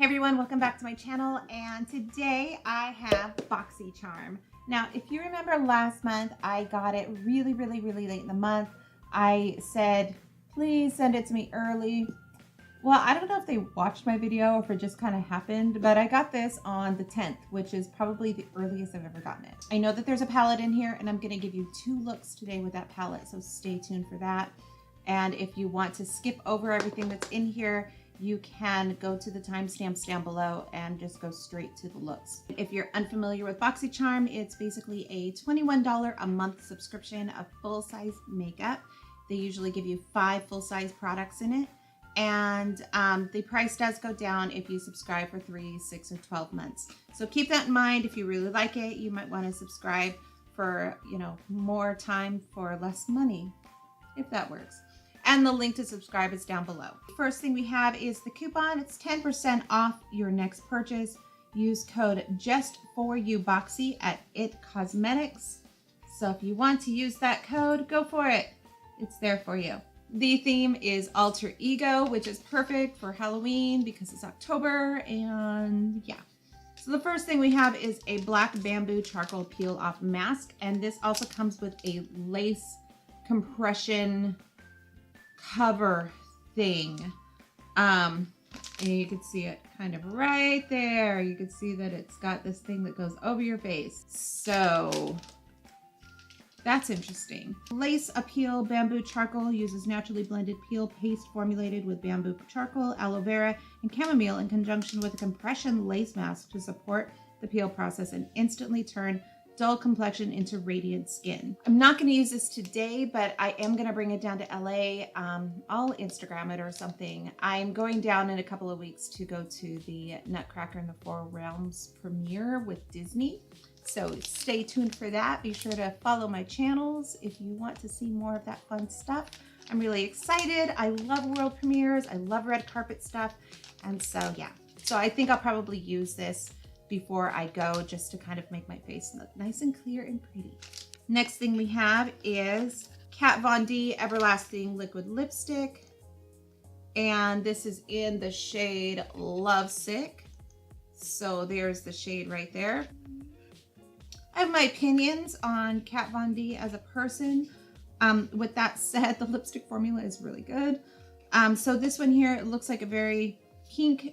Hey everyone, welcome back to my channel, and today I have BoxyCharm. Now, if you remember last month, I got it really late in the month. I said, please send it to me early. Well, I don't know if they watched my video or if it just kind of happened, but I got this on the 10th, which is probably the earliest I've ever gotten it. I know that there's a palette in here, and I'm going to give you 2 looks today with that palette, so stay tuned for that. And if you want to skip over everything that's in here, you can go to the timestamps down below and just go straight to the looks. If you're unfamiliar with BoxyCharm, it's basically a $21 a month subscription of full-size makeup. They usually give you 5 full-size products in it. And the price does go down if you subscribe for 3, 6, or 12 months. So keep that in mind. If you really like it, you might want to subscribe for, more time for less money, if that works. And the link to subscribe is down below. First thing we have is the coupon. It's 10% off your next purchase. Use code JustForYouBoxy at It Cosmetics. So if you want to use that code, go for it. It's there for you. The theme is Alter Ego, which is perfect for Halloween because it's October, and yeah. So the first thing we have is a black bamboo charcoal peel off mask, and this also comes with a lace compression cover thing. And you can see it kind of right there. You can see that it's got this thing that goes over your face. So that's interesting. Lace Appeal Bamboo Charcoal uses naturally blended peel paste formulated with bamboo charcoal, aloe vera, and chamomile in conjunction with a compression lace mask to support the peel process and instantly turn dull complexion into radiant skin. I'm not going to use this today, but I am going to bring it down to LA. I'll Instagram it or something. I'm going down in a couple of weeks to go to the Nutcracker in the Four Realms premiere with Disney. So stay tuned for that. Be sure to follow my channels if you want to see more of that fun stuff. I'm really excited. I love world premieres. I love red carpet stuff. And so, yeah. So I think I'll probably use this before I go, just to kind of make my face look nice and clear and pretty. Next thing we have is Kat Von D Everlasting Liquid Lipstick. And this is in the shade Lovesick. So there's the shade right there. I have my opinions on Kat Von D as a person. With that said, the lipstick formula is really good. So this one here, it looks like a very pink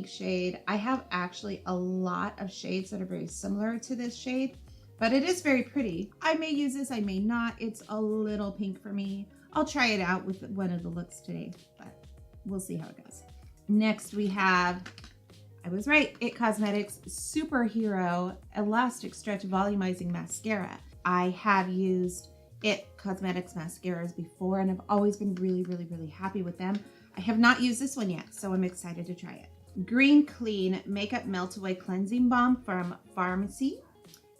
shade. I have actually a lot of shades that are very similar to this shade, but it is very pretty. I may use this, I may not. It's a little pink for me. I'll try it out with one of the looks today, but we'll see how it goes. Next we have, I was right, It Cosmetics Superhero Elastic Stretch Volumizing Mascara. I have used It Cosmetics mascaras before, and I've always been really happy with them. I have not used this one yet, so I'm excited to try it. Green Clean Makeup Melt Away Cleansing Balm from Pharmacy.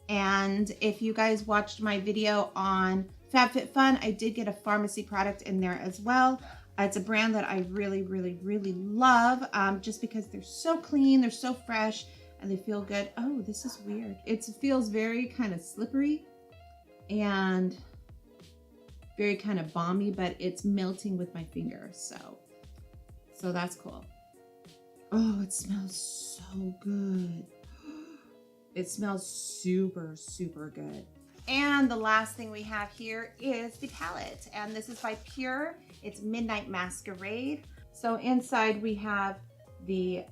And if you guys watched my video on FabFitFun, I did get a Pharmacy product in there as well. It's a brand that I really love, just because they're so clean, they're so fresh, and they feel good. Oh, this is weird. It feels very kind of slippery and very kind of balmy, but it's melting with my fingers, so that's cool. Oh, it smells so good. It smells super good. And the last thing we have here is the palette, and this is by Pure. It's Midnight Masquerade. So inside we have the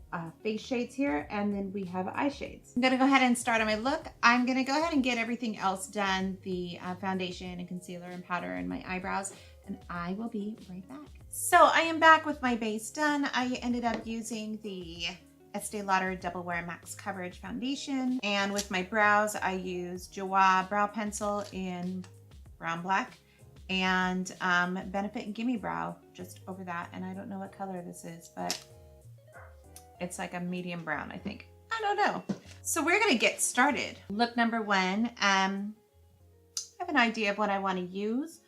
face shades here, and then we have eye shades. I'm gonna go ahead and start on my look. I'm gonna go ahead and get everything else done, the foundation and concealer and powder and my eyebrows, and I will be right back. So I am back with my base done. I ended up using the Estee Lauder Double Wear Max Coverage Foundation, and with my brows I used Joie Brow Pencil in Brown Black and Benefit Gimme Brow just over that, and I don't know what color this is, but it's like a medium brown, I think. I don't know. So we're gonna get started. Look number 1, I have an idea of what I want to use.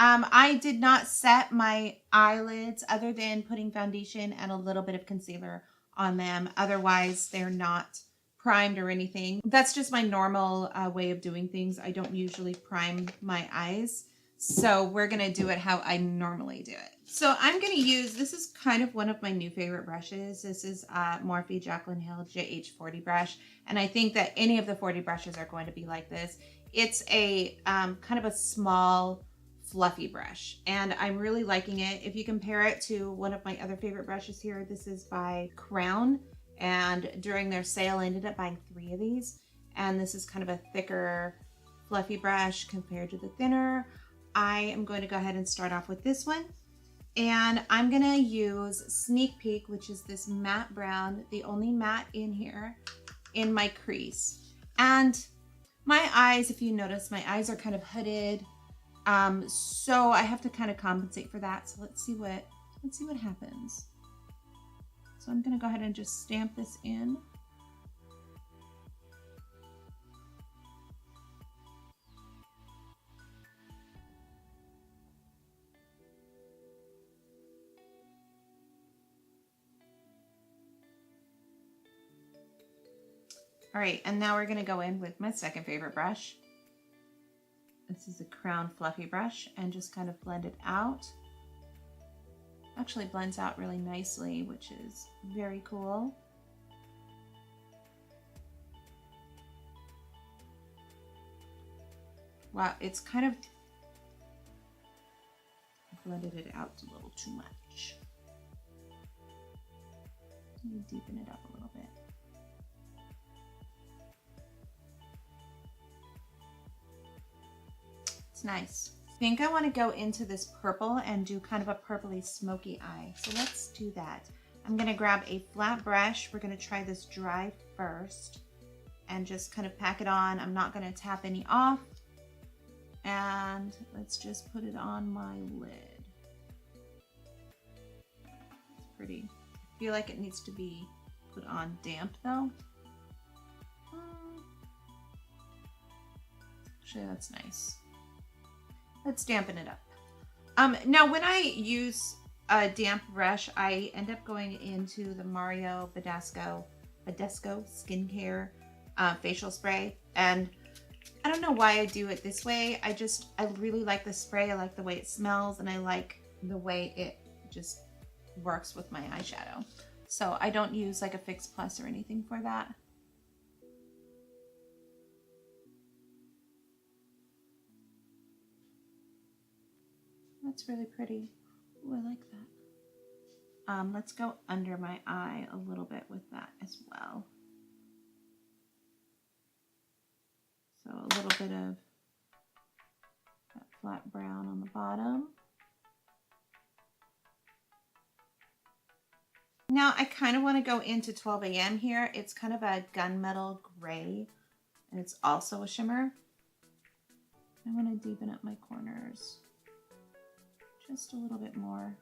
I did not set my eyelids other than putting foundation and a little bit of concealer on them. Otherwise, they're not primed or anything. That's just my normal way of doing things. I don't usually prime my eyes. So we're gonna do it how I normally do it. So I'm gonna use, this is kind of one of my new favorite brushes. This is Morphe Jaclyn Hill JH40 brush. And I think that any of the 40 brushes are going to be like this. It's a kind of a small, fluffy brush. And I'm really liking it. If you compare it to one of my other favorite brushes here, this is by Crown. And during their sale, I ended up buying 3 of these. And this is kind of a thicker, fluffy brush compared to the thinner. I am going to go ahead and start off with this one. And I'm gonna use Sneak Peek, which is this matte brown, the only matte in here, in my crease. And my eyes, if you notice, my eyes are kind of hooded. So I have to kind of compensate for that. So let's see what happens. So I'm gonna go ahead and just stamp this in. All right, and now we're gonna go in with my second favorite brush. This is a Crown Fluffy brush, and just kind of blend it out. Actually blends out really nicely, which is very cool. Wow, it's kind of blended it out a little too much. Let me deepen it up a little bit. It's nice. I think I want to go into this purple and do kind of a purpley smoky eye. So let's do that. I'm going to grab a flat brush. We're going to try this dry first and just kind of pack it on. I'm not going to tap any off. And let's just put it on my lid. It's pretty. I feel like it needs to be put on damp though. Actually, that's nice. Let's dampen it up. Now when I use a damp brush, I end up going into the Mario Badescu skincare facial spray. And I don't know why I do it this way. I really like the spray. I like the way it smells, and I like the way it just works with my eyeshadow. So I don't use like a Fix Plus or anything for that. That's really pretty. Ooh, I like that. Let's go under my eye a little bit with that as well. So a little bit of that flat brown on the bottom. Now I kind of want to go into 12 AM here. It's kind of a gunmetal gray, and it's also a shimmer. I want to deepen up my corners just a little bit more.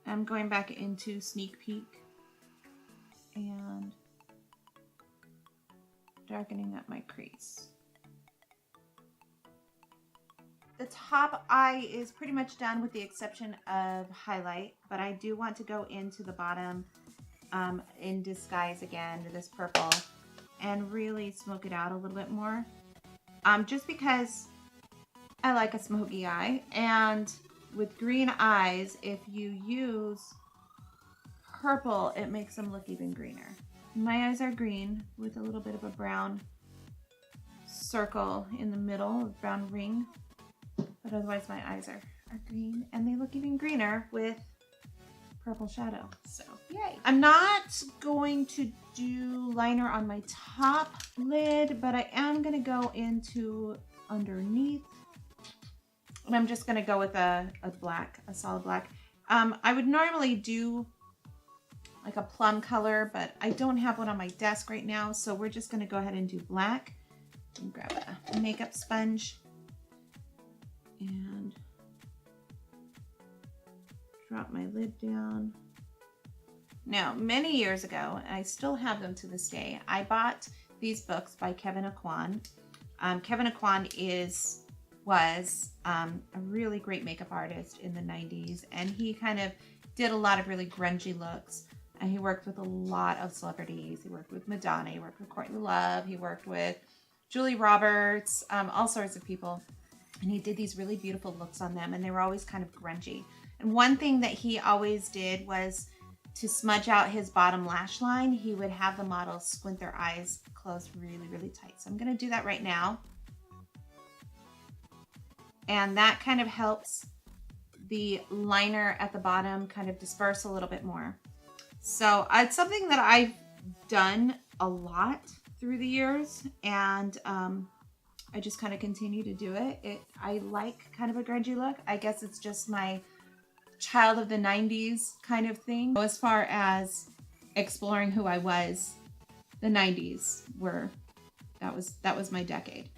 I'm going back into Sneak Peek and darkening up my crease. The top eye is pretty much done with the exception of highlight, but I do want to go into the bottom in disguise again to this purple and really smoke it out a little bit more. Just because I like a smoky eye, and with green eyes, if you use purple, it makes them look even greener. My eyes are green with a little bit of a brown circle in the middle, a brown ring, but otherwise my eyes are green, and they look even greener with purple shadow. So yay. I'm not going to do liner on my top lid, but I am going to go into underneath. And I'm just going to go with a solid black. I would normally do like a plum color, but I don't have one on my desk right now. So we're just going to go ahead and do black. And grab a makeup sponge and drop my lid down. Now, many years ago, and I still have them to this day, I bought these books by Kevin Aucoin. Kevin Aucoin was a really great makeup artist in the 90s, and he kind of did a lot of really grungy looks. And he worked with a lot of celebrities. He worked with Madonna, he worked with Courtney Love, he worked with Julie Roberts, all sorts of people. And he did these really beautiful looks on them, and they were always kind of grungy. And one thing that he always did was to smudge out his bottom lash line. He would have the models squint their eyes closed really, really tight. So I'm going to do that right now. And that kind of helps the liner at the bottom kind of disperse a little bit more. So it's something that I've done a lot through the years, and I just kind of continue to do it. I like kind of a grungy look. I guess it's just my child of the 90s kind of thing. As far as exploring who I was, the 90s were, that was my decade.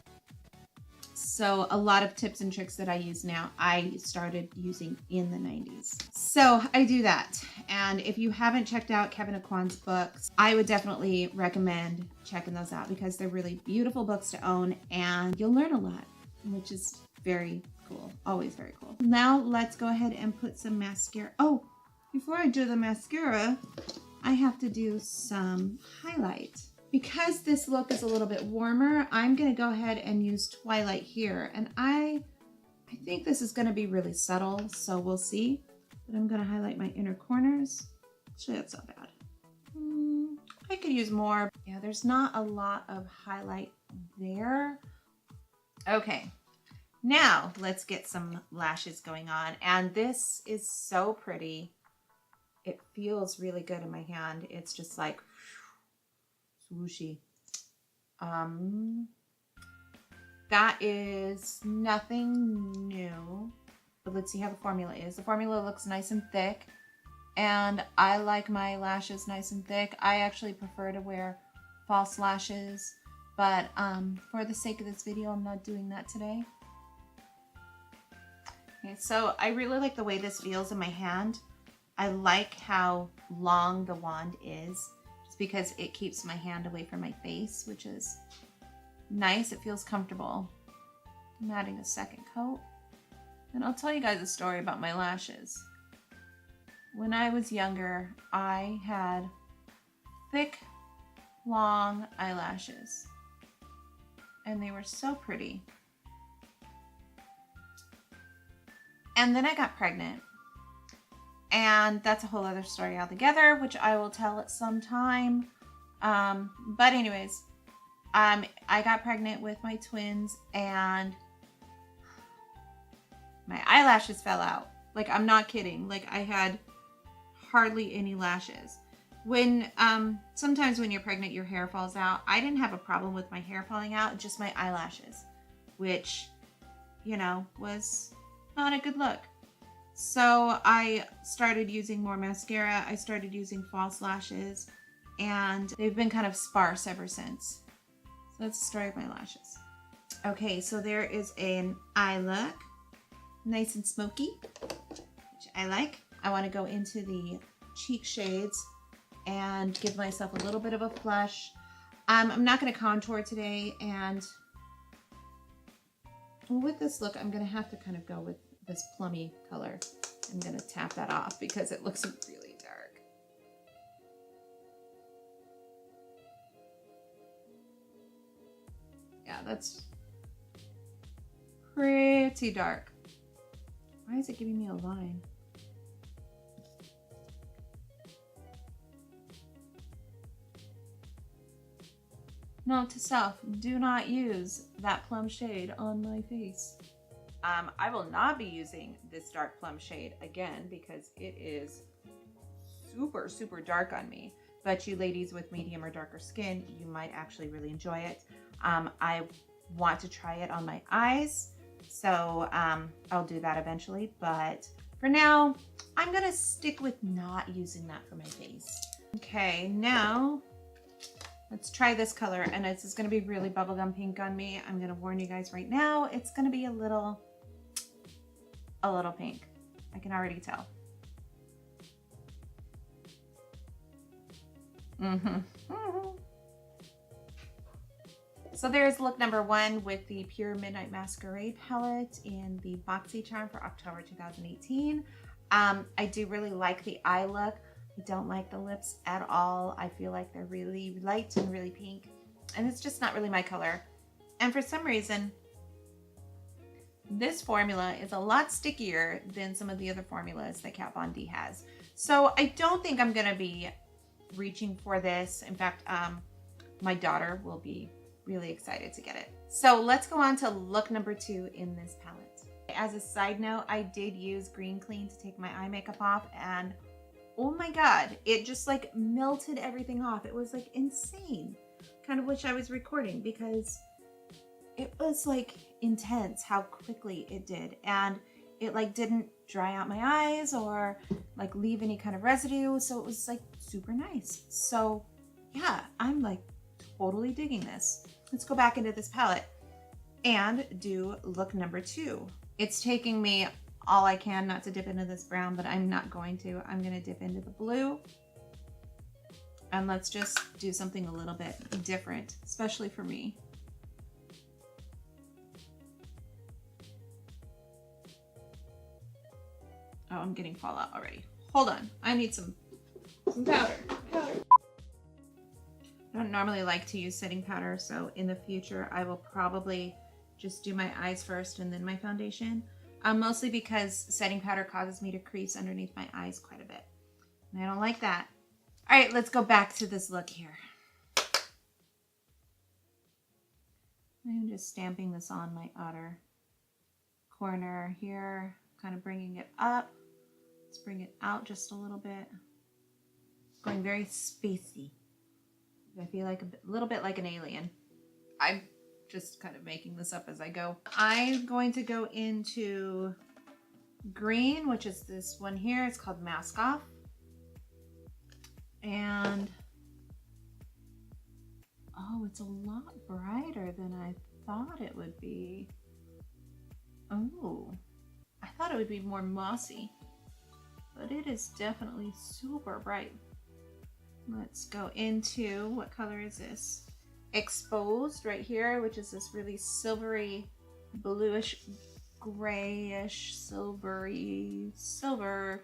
So a lot of tips and tricks that I use now, I started using in the 90s. So I do that. And if you haven't checked out Kevin Aquan's books, I would definitely recommend checking those out because they're really beautiful books to own and you'll learn a lot, which is very cool. Always very cool. Now let's go ahead and put some mascara. Oh, before I do the mascara, I have to do some highlight. Because this look is a little bit warmer, I'm going to go ahead and use Twilight here. And I think this is going to be really subtle, so we'll see. But I'm going to highlight my inner corners. Actually, that's not bad. I could use more. Yeah, there's not a lot of highlight there. Okay, now let's get some lashes going on. And this is so pretty. It feels really good in my hand. It's just like swooshy. That is nothing new, but let's see how the formula is. The formula looks nice and thick, and I like my lashes nice and thick. I actually prefer to wear false lashes, but for the sake of this video, I'm not doing that today. Okay, so I really like the way this feels in my hand. I like how long the wand is, because it keeps my hand away from my face, which is nice. It feels comfortable. I'm adding a second coat. And I'll tell you guys a story about my lashes. When I was younger, I had thick, long eyelashes. And they were so pretty. And then I got pregnant. And that's a whole other story altogether, which I will tell at some time. But anyways, I got pregnant with my twins and my eyelashes fell out. Like, I'm not kidding. Like, I had hardly any lashes. When, sometimes when you're pregnant, your hair falls out. I didn't have a problem with my hair falling out, just my eyelashes, which, you know, was not a good look. So I started using more mascara. I started using false lashes, and they've been kind of sparse ever since. So that's the story of my lashes. Okay, so there is an eye look. Nice and smoky, which I like. I want to go into the cheek shades and give myself a little bit of a flush. I'm not going to contour today, and with this look, I'm going to have to kind of go with this plummy color. I'm going to tap that off because it looks really dark. Yeah, that's pretty dark. Why is it giving me a line? Note to self, do not use that plum shade on my face. I will not be using this dark plum shade again because it is super, super dark on me. But you ladies with medium or darker skin, you might actually really enjoy it. I want to try it on my eyes, so I'll do that eventually. But for now, I'm gonna stick with not using that for my face. Okay, now let's try this color, and this is gonna be really bubblegum pink on me. I'm gonna warn you guys right now, it's gonna be a little pink. I can already tell. So there's look number 1 with the Pure Midnight Masquerade palette in the BoxyCharm for October 2018. I do really like the eye look. don't like the lips at all. I feel like they're really light and really pink, and it's just not really my color. And for some reason, this formula is a lot stickier than some of the other formulas that Kat Von D has. So I don't think I'm gonna be reaching for this. In fact, my daughter will be really excited to get it. So let's go on to look number 2 in this palette. As a side note, I did use Green Clean to take my eye makeup off, and oh my God, it just like melted everything off. It was like insane. Kind of wish I was recording because it was like intense how quickly it did. And it like didn't dry out my eyes or like leave any kind of residue. So it was like super nice. So yeah, I'm like totally digging this. Let's go back into this palette and do look number 2. It's taking me all I can not to dip into this brown, but I'm not going to. I'm gonna dip into the blue. And let's just do something a little bit different, especially for me. Oh, I'm getting fallout already. Hold on, I need some powder. I don't normally like to use setting powder, so in the future I will probably just do my eyes first and then my foundation. Mostly because setting powder causes me to crease underneath my eyes quite a bit. And I don't like that. All right, let's go back to this look here. I'm just stamping this on my outer corner here, kind of bringing it up. Let's bring it out just a little bit. Going very spacey. I feel like a little bit like an alien. I'm just kind of making this up as I go. I'm going to go into green, which is this one here. It's called Mask Off. And oh, it's a lot brighter than I thought it would be. Oh, I thought it would be more mossy, but it is definitely super bright. Let's go into, what color is this? Exposed right here, which is this really silvery, bluish, grayish, silver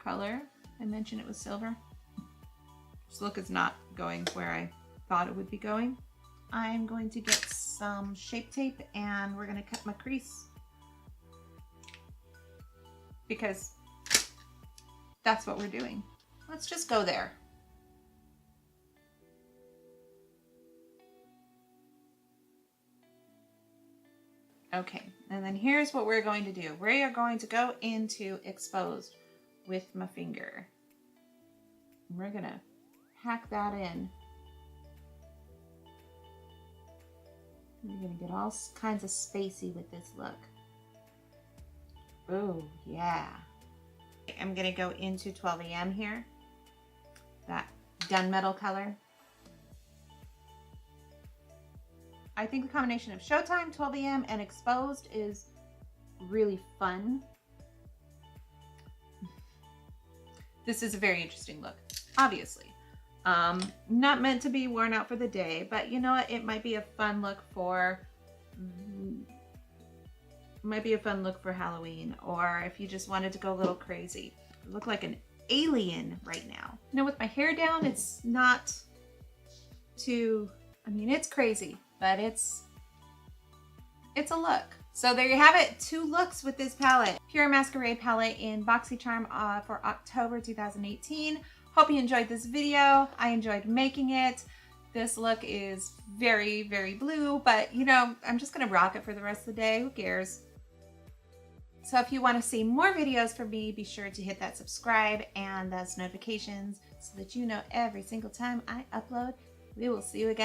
color. I mentioned it was silver. This look is not going where I thought it would be going. I'm going to get some Shape Tape and we're going to cut my crease because that's what we're doing. Let's just go there. Okay, and then here's what we're going to do. We are going to go into Exposed with my finger. We're gonna hack that in. We're gonna get all kinds of spacey with this look. Oh, yeah. I'm gonna go into 12 AM here. That gunmetal color. I think the combination of Showtime, 12 AM, and Exposed is really fun. This is a very interesting look, obviously. Not meant to be worn out for the day, but you know what? It might be a fun look for Halloween, or if you just wanted to go a little crazy. I look like an alien right now. You know, with my hair down, it's not too, I mean, it's crazy, but it's a look. So there you have it, 2 looks with this palette. Pure Masquerade palette in BoxyCharm for October 2018. Hope you enjoyed this video. I enjoyed making it. This look is very, very blue, but you know, I'm just gonna rock it for the rest of the day. Who cares? So if you want to see more videos from me, be sure to hit that subscribe and those notifications so that you know every single time I upload. We will see you again.